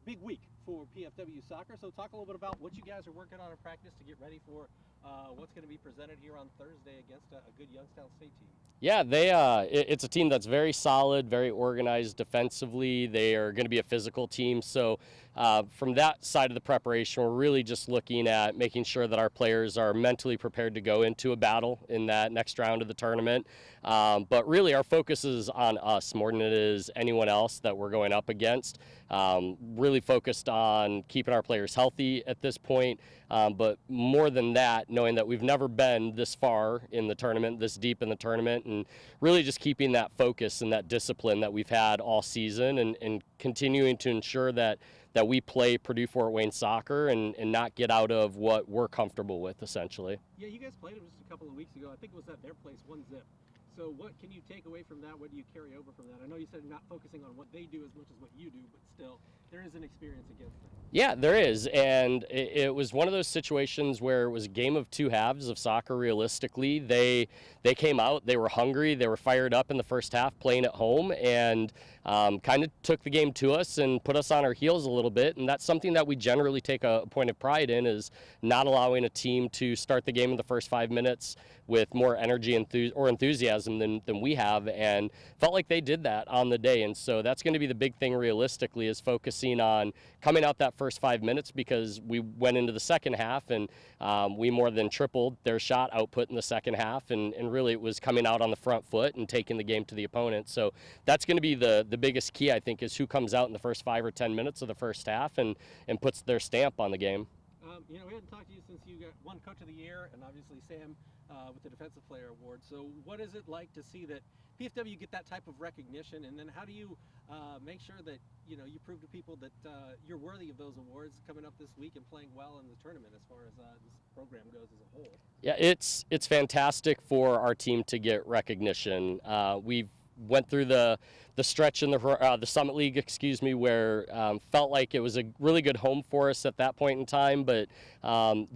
big week for PFW soccer. So talk a little bit about what you guys are working on in practice to get ready for what's going to be presented here on Thursday against a good Youngstown State team. Yeah, it's a team that's very solid, very organized defensively. They are going to be a physical team. So from that side of the preparation, we're really just looking at making sure that our players are mentally prepared to go into a battle in that next round of the tournament. But really, our focus is on us more than it is anyone else that we're going up against. Really focused on keeping our players healthy at this point. But more than that, knowing that we've never been this far in the tournament, this deep in the tournament, and really just keeping that focus and that discipline that we've had all season, and continuing to ensure that we play Purdue Fort Wayne soccer and not get out of what we're comfortable with, essentially. Yeah, you guys played them just a couple of weeks ago. I think it was at their place, 1-0. So what can you take away from that? What do you carry over from that? I know you said you're not focusing on what they do as much as what you do, but still, there is an experience against them. Yeah, there is, and it was one of those situations where it was a game of two halves of soccer. Realistically, they came out, they were hungry, they were fired up in the first half, playing at home, and kind of took the game to us and put us on our heels a little bit. And that's something that we generally take a point of pride in, is not allowing a team to start the game in the first 5 minutes with more energy or enthusiasm than we have, and felt like they did that on the day. And so that's going to be the big thing realistically, is focusing on coming out that first 5 minutes, because we went into the second half and we more than tripled their shot output in the second half, and really it was coming out on the front foot and taking the game to the opponent. So that's going to be the biggest key, I think, is who comes out in the first 5 or 10 minutes of the first half and puts their stamp on the game. We hadn't talked to you since you won Coach of the Year, and obviously Sam with the Defensive Player Award. So what is it like to see that PFW get that type of recognition, and then how do you make sure that you prove to people that you're worthy of those awards coming up this week and playing well in the tournament as far as this program goes as a whole? Yeah, it's fantastic for our team to get recognition. We've went through the stretch in the Summit League, where felt like it was a really good home for us at that point in time, but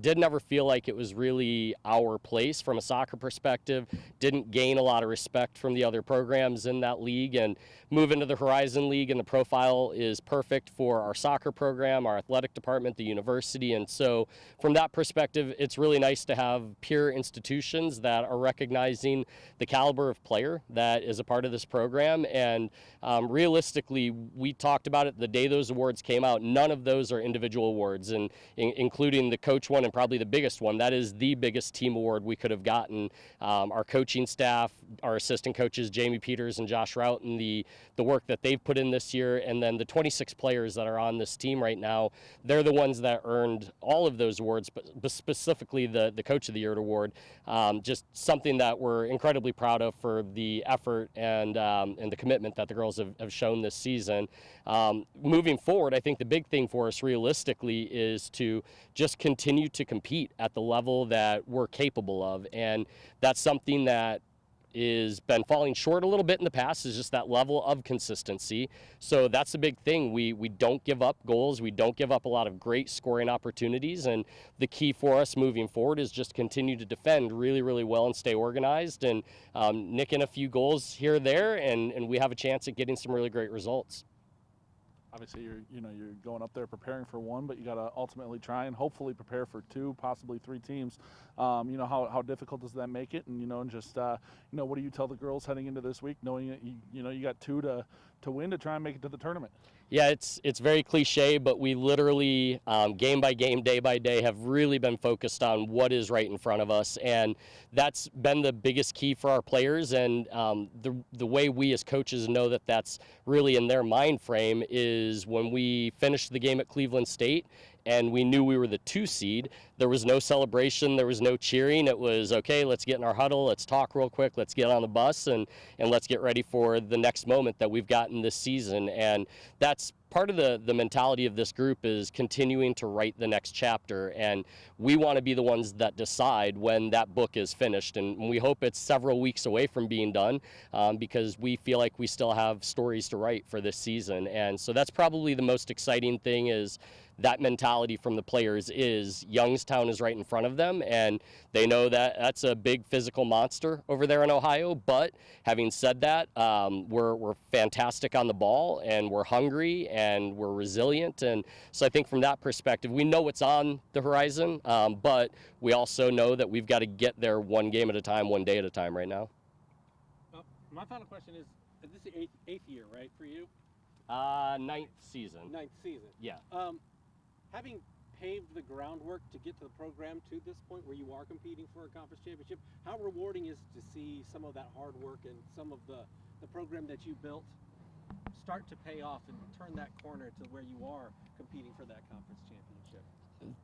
did never feel like it was really our place from a soccer perspective. Didn't gain a lot of respect from the other programs in that league, and move into the Horizon League, and the profile is perfect for our soccer program, our athletic department, the university. And so from that perspective, it's really nice to have peer institutions that are recognizing the caliber of player that is a part of this program. And realistically, we talked about it the day those awards came out. None of those are individual awards, and including the coach one, and probably the biggest one. That is the biggest team award we could have gotten. Our coaching staff, our assistant coaches, Jamie Peters and Josh Rout, and the work that they've put in this year, and then the 26 players that are on this team right now, they're the ones that earned all of those awards, but specifically the Coach of the Year award. Just something that we're incredibly proud of for the effort and the commitment that the girls have shown this season. Moving forward, I think the big thing for us realistically is to just continue to compete at the level that we're capable of, and that's something that is been falling short a little bit in the past, is just that level of consistency. So that's the big thing. We don't give up goals. We don't give up a lot of great scoring opportunities. And the key for us moving forward is just continue to defend really, really well and stay organized, and nick in a few goals here or there, and we have a chance at getting some really great results. Obviously, you're going up there preparing for one, but you got to ultimately try and hopefully prepare for two, possibly three teams. How difficult does that make it? And what do you tell the girls heading into this week, knowing that you got two to win to try and make it to the tournament? Yeah, it's very cliche, but we literally, game by game, day by day, have really been focused on what is right in front of us, and that's been the biggest key for our players. And the way we as coaches know that that's really in their mind frame is when we finished the game at Cleveland State and we knew we were the 2 seed, there was no celebration, there was no cheering. It was, okay, let's get in our huddle, let's talk real quick, let's get on the bus, and let's get ready for the next moment that we've gotten this season. And that's part of the mentality of this group, is continuing to write the next chapter, and we want to be the ones that decide when that book is finished, and we hope it's several weeks away from being done, because we feel like we still have stories to write for this season. And so that's probably the most exciting thing, is that mentality from the players is Youngstown is right in front of them, and they know that that's a big physical monster over there in Ohio. But having said that, we're fantastic on the ball, and we're hungry, and we're resilient. And so I think from that perspective, we know what's on the horizon, but we also know that we've got to get there one game at a time, one day at a time right now. My final question is this the eighth year, right, for you? Ninth season. Ninth season. Yeah. Having paved the groundwork to get to the program to this point where you are competing for a conference championship, how rewarding is it to see some of that hard work and some of the program that you built start to pay off and turn that corner to where you are competing for that conference championship?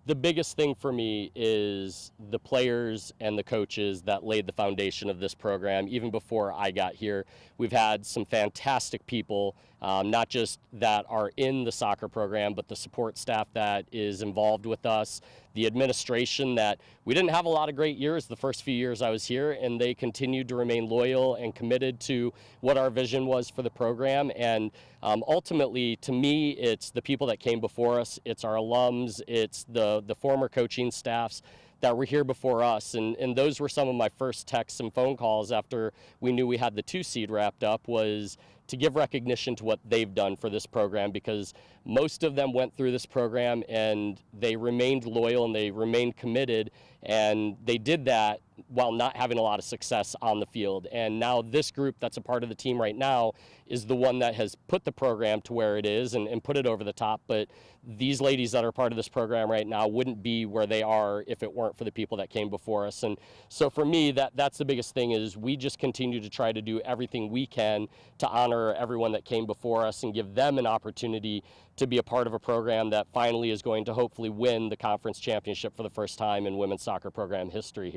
The biggest thing for me is the players and the coaches that laid the foundation of this program. Even before I got here, we've had some fantastic people, not just that are in the soccer program, but the support staff that is involved with us, the administration that we didn't have a lot of great years the first few years I was here, and they continued to remain loyal and committed to what our vision was for the program. And ultimately, to me, it's the people that came before us, it's our alums, it's the former coaching staffs that were here before us. And those were some of my first texts and phone calls after we knew we had the 2 seed wrapped up, was to give recognition to what they've done for this program, because most of them went through this program and they remained loyal and they remained committed, and they did that while not having a lot of success on the field. And now this group that's a part of the team right now is the one that has put the program to where it is and put it over the top. But these ladies that are part of this program right now wouldn't be where they are if it weren't for the people that came before us. And so for me, that's the biggest thing, is we just continue to try to do everything we can to honor everyone that came before us and give them an opportunity to be a part of a program that finally is going to hopefully win the conference championship for the first time in women's soccer program history here.